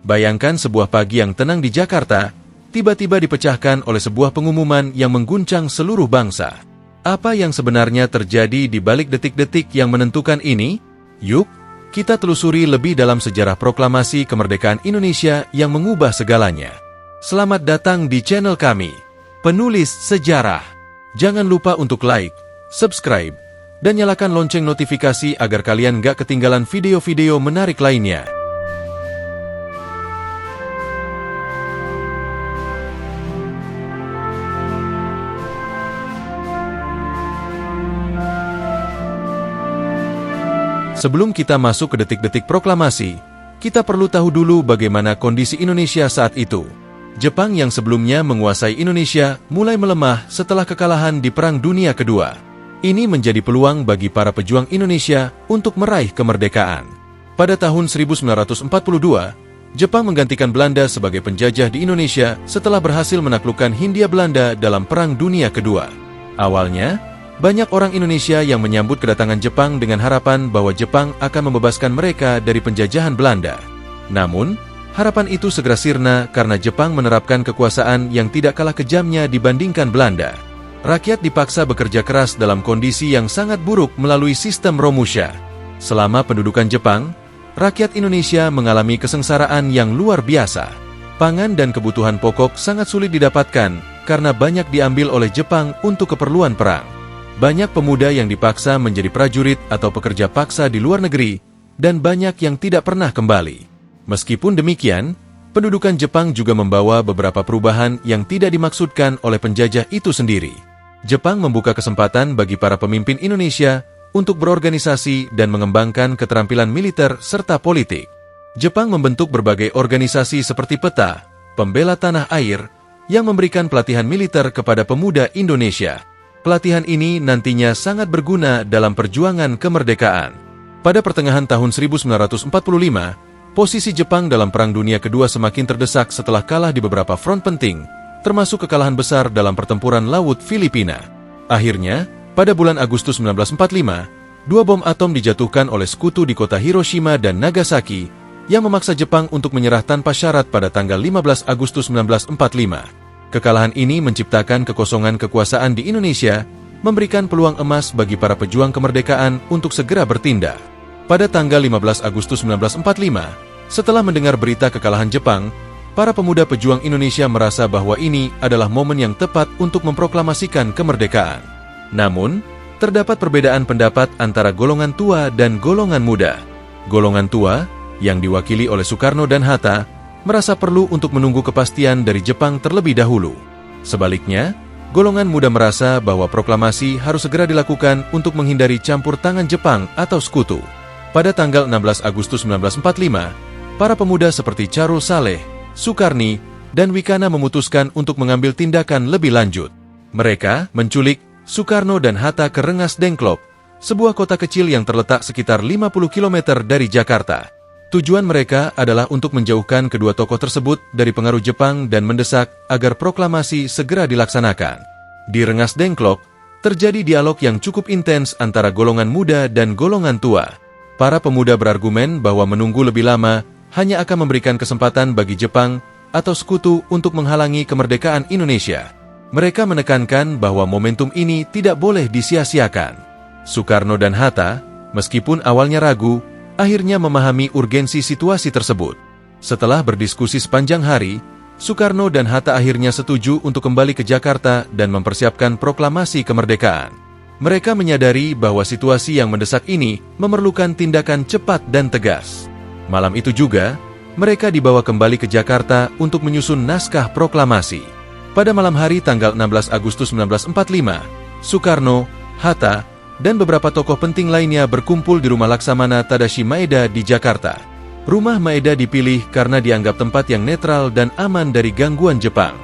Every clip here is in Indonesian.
Bayangkan sebuah pagi yang tenang di Jakarta, tiba-tiba dipecahkan oleh sebuah pengumuman yang mengguncang seluruh bangsa. Apa yang sebenarnya terjadi di balik detik-detik yang menentukan ini? Yuk, kita telusuri lebih dalam sejarah proklamasi kemerdekaan Indonesia yang mengubah segalanya. Selamat datang di channel kami, Penulis Sejarah. Jangan lupa untuk like, subscribe, dan nyalakan lonceng notifikasi agar kalian gak ketinggalan video-video menarik lainnya. Sebelum kita masuk ke detik-detik proklamasi, kita perlu tahu dulu bagaimana kondisi Indonesia saat itu. Jepang yang sebelumnya menguasai Indonesia mulai melemah setelah kekalahan di Perang Dunia Kedua. Ini menjadi peluang bagi para pejuang Indonesia untuk meraih kemerdekaan. Pada tahun 1942, Jepang menggantikan Belanda sebagai penjajah di Indonesia setelah berhasil menaklukkan Hindia Belanda dalam Perang Dunia Kedua. Awalnya, banyak orang Indonesia yang menyambut kedatangan Jepang dengan harapan bahwa Jepang akan membebaskan mereka dari penjajahan Belanda. Namun, harapan itu segera sirna karena Jepang menerapkan kekuasaan yang tidak kalah kejamnya dibandingkan Belanda. Rakyat dipaksa bekerja keras dalam kondisi yang sangat buruk melalui sistem Romusha. Selama pendudukan Jepang, rakyat Indonesia mengalami kesengsaraan yang luar biasa. Pangan dan kebutuhan pokok sangat sulit didapatkan karena banyak diambil oleh Jepang untuk keperluan perang. Banyak pemuda yang dipaksa menjadi prajurit atau pekerja paksa di luar negeri, dan banyak yang tidak pernah kembali. Meskipun demikian, pendudukan Jepang juga membawa beberapa perubahan yang tidak dimaksudkan oleh penjajah itu sendiri. Jepang membuka kesempatan bagi para pemimpin Indonesia untuk berorganisasi dan mengembangkan keterampilan militer serta politik. Jepang membentuk berbagai organisasi seperti PETA, Pembela Tanah Air, yang memberikan pelatihan militer kepada pemuda Indonesia. Pelatihan ini nantinya sangat berguna dalam perjuangan kemerdekaan. Pada pertengahan tahun 1945, posisi Jepang dalam Perang Dunia Kedua semakin terdesak setelah kalah di beberapa front penting, termasuk kekalahan besar dalam pertempuran Laut Filipina. Akhirnya, pada bulan Agustus 1945, 2 bom atom dijatuhkan oleh sekutu di kota Hiroshima dan Nagasaki, yang memaksa Jepang untuk menyerah tanpa syarat pada tanggal 15 Agustus 1945. Kekalahan ini menciptakan kekosongan kekuasaan di Indonesia, memberikan peluang emas bagi para pejuang kemerdekaan untuk segera bertindak. Pada tanggal 15 Agustus 1945, setelah mendengar berita kekalahan Jepang, para pemuda pejuang Indonesia merasa bahwa ini adalah momen yang tepat untuk memproklamasikan kemerdekaan. Namun, terdapat perbedaan pendapat antara golongan tua dan golongan muda. Golongan tua, yang diwakili oleh Soekarno dan Hatta, merasa perlu untuk menunggu kepastian dari Jepang terlebih dahulu. Sebaliknya, golongan muda merasa bahwa proklamasi harus segera dilakukan untuk menghindari campur tangan Jepang atau sekutu. Pada tanggal 16 Agustus 1945, para pemuda seperti Charul Saleh, Sukarni, dan Wikana memutuskan untuk mengambil tindakan lebih lanjut. Mereka menculik Soekarno dan Hatta ke Rengas Dengklok, sebuah kota kecil yang terletak sekitar 50 km dari Jakarta. Tujuan mereka adalah untuk menjauhkan kedua tokoh tersebut dari pengaruh Jepang dan mendesak agar proklamasi segera dilaksanakan. Di Rengas Dengklok, terjadi dialog yang cukup intens antara golongan muda dan golongan tua. Para pemuda berargumen bahwa menunggu lebih lama hanya akan memberikan kesempatan bagi Jepang atau sekutu untuk menghalangi kemerdekaan Indonesia. Mereka menekankan bahwa momentum ini tidak boleh disia-siakan. Soekarno dan Hatta, meskipun awalnya ragu, akhirnya memahami urgensi situasi tersebut. Setelah berdiskusi sepanjang hari, Soekarno dan Hatta akhirnya setuju untuk kembali ke Jakarta dan mempersiapkan proklamasi kemerdekaan. Mereka menyadari bahwa situasi yang mendesak ini memerlukan tindakan cepat dan tegas. Malam itu juga, mereka dibawa kembali ke Jakarta untuk menyusun naskah proklamasi. Pada malam hari tanggal 16 Agustus 1945, Soekarno, Hatta, dan beberapa tokoh penting lainnya berkumpul di rumah Laksamana Tadashi Maeda di Jakarta. Rumah Maeda dipilih karena dianggap tempat yang netral dan aman dari gangguan Jepang.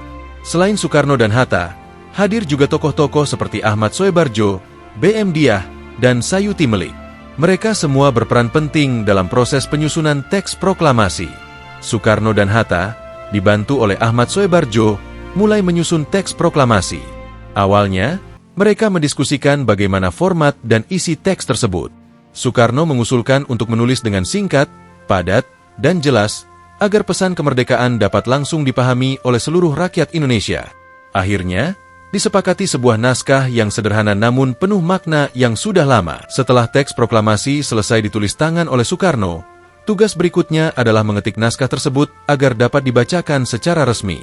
Selain Soekarno dan Hatta, hadir juga tokoh-tokoh seperti Ahmad Soebarjo, B.M. Diah, dan Sayuti Melik. Mereka semua berperan penting dalam proses penyusunan teks proklamasi. Soekarno dan Hatta, dibantu oleh Ahmad Soebarjo, mulai menyusun teks proklamasi. Awalnya, mereka mendiskusikan bagaimana format dan isi teks tersebut. Soekarno mengusulkan untuk menulis dengan singkat, padat, dan jelas, agar pesan kemerdekaan dapat langsung dipahami oleh seluruh rakyat Indonesia. Akhirnya, disepakati sebuah naskah yang sederhana namun penuh makna yang sudah lama. Setelah teks proklamasi selesai ditulis tangan oleh Soekarno, tugas berikutnya adalah mengetik naskah tersebut agar dapat dibacakan secara resmi.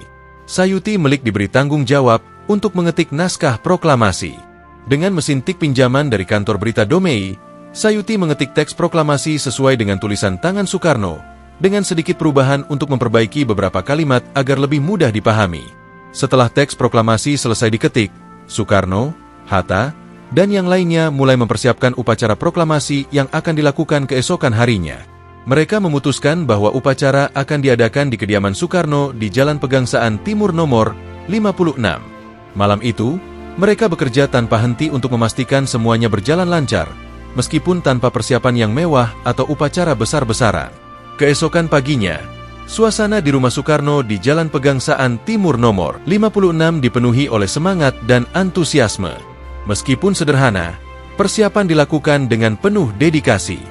Sayuti Melik diberi tanggung jawab untuk mengetik naskah proklamasi. Dengan mesin tik pinjaman dari kantor berita Domei, Sayuti mengetik teks proklamasi sesuai dengan tulisan tangan Soekarno, dengan sedikit perubahan untuk memperbaiki beberapa kalimat agar lebih mudah dipahami. Setelah teks proklamasi selesai diketik, Soekarno, Hatta, dan yang lainnya mulai mempersiapkan upacara proklamasi yang akan dilakukan keesokan harinya. Mereka memutuskan bahwa upacara akan diadakan di kediaman Soekarno di Jalan Pegangsaan Timur nomor 56. Malam itu, mereka bekerja tanpa henti untuk memastikan semuanya berjalan lancar, meskipun tanpa persiapan yang mewah atau upacara besar-besaran. Keesokan paginya, suasana di rumah Soekarno di Jalan Pegangsaan Timur nomor 56 dipenuhi oleh semangat dan antusiasme. Meskipun sederhana, persiapan dilakukan dengan penuh dedikasi.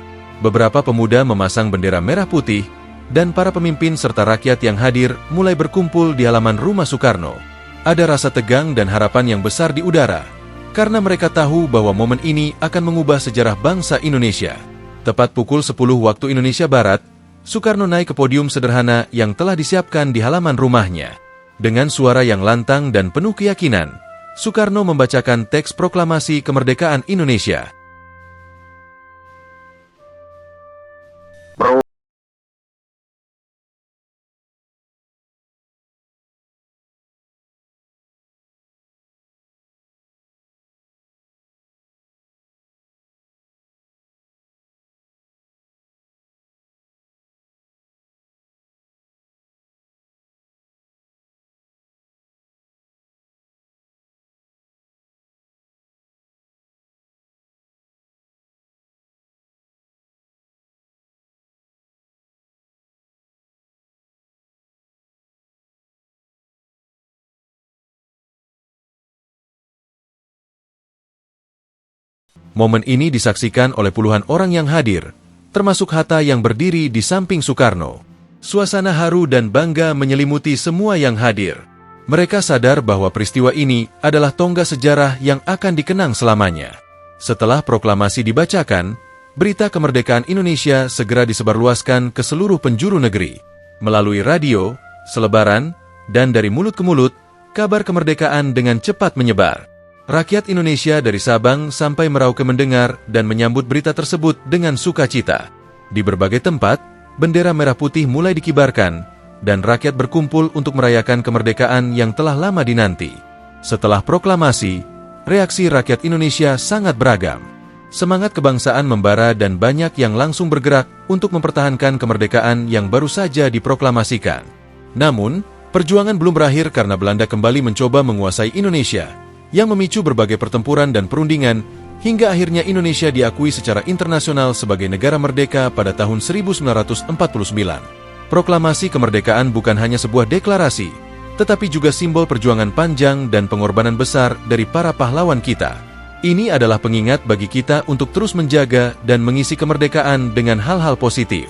Beberapa pemuda memasang bendera merah putih, dan para pemimpin serta rakyat yang hadir mulai berkumpul di halaman rumah Soekarno. Ada rasa tegang dan harapan yang besar di udara, karena mereka tahu bahwa momen ini akan mengubah sejarah bangsa Indonesia. Tepat pukul 10 waktu Indonesia Barat, Soekarno naik ke podium sederhana yang telah disiapkan di halaman rumahnya. Dengan suara yang lantang dan penuh keyakinan, Soekarno membacakan teks proklamasi kemerdekaan Indonesia. Momen ini disaksikan oleh puluhan orang yang hadir, termasuk Hatta yang berdiri di samping Soekarno. Suasana haru dan bangga menyelimuti semua yang hadir. Mereka sadar bahwa peristiwa ini adalah tonggak sejarah yang akan dikenang selamanya. Setelah proklamasi dibacakan, berita kemerdekaan Indonesia segera disebarluaskan ke seluruh penjuru negeri. Melalui radio, selebaran, dan dari mulut ke mulut, kabar kemerdekaan dengan cepat menyebar. Rakyat Indonesia dari Sabang sampai Merauke mendengar dan menyambut berita tersebut dengan sukacita. Di berbagai tempat, bendera merah putih mulai dikibarkan, dan rakyat berkumpul untuk merayakan kemerdekaan yang telah lama dinanti. Setelah proklamasi, reaksi rakyat Indonesia sangat beragam. Semangat kebangsaan membara dan banyak yang langsung bergerak untuk mempertahankan kemerdekaan yang baru saja diproklamasikan. Namun, perjuangan belum berakhir karena Belanda kembali mencoba menguasai Indonesia, yang memicu berbagai pertempuran dan perundingan, hingga akhirnya Indonesia diakui secara internasional sebagai negara merdeka pada tahun 1949. Proklamasi kemerdekaan bukan hanya sebuah deklarasi, tetapi juga simbol perjuangan panjang dan pengorbanan besar dari para pahlawan kita. Ini adalah pengingat bagi kita untuk terus menjaga dan mengisi kemerdekaan dengan hal-hal positif.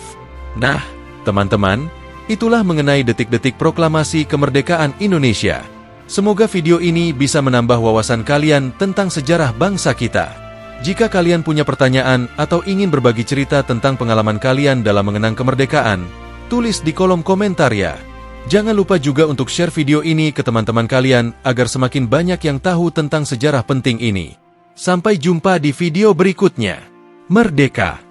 Nah, teman-teman, itulah mengenai detik-detik proklamasi kemerdekaan Indonesia. Semoga video ini bisa menambah wawasan kalian tentang sejarah bangsa kita. Jika kalian punya pertanyaan atau ingin berbagi cerita tentang pengalaman kalian dalam mengenang kemerdekaan, tulis di kolom komentar ya. Jangan lupa juga untuk share video ini ke teman-teman kalian agar semakin banyak yang tahu tentang sejarah penting ini. Sampai jumpa di video berikutnya. Merdeka!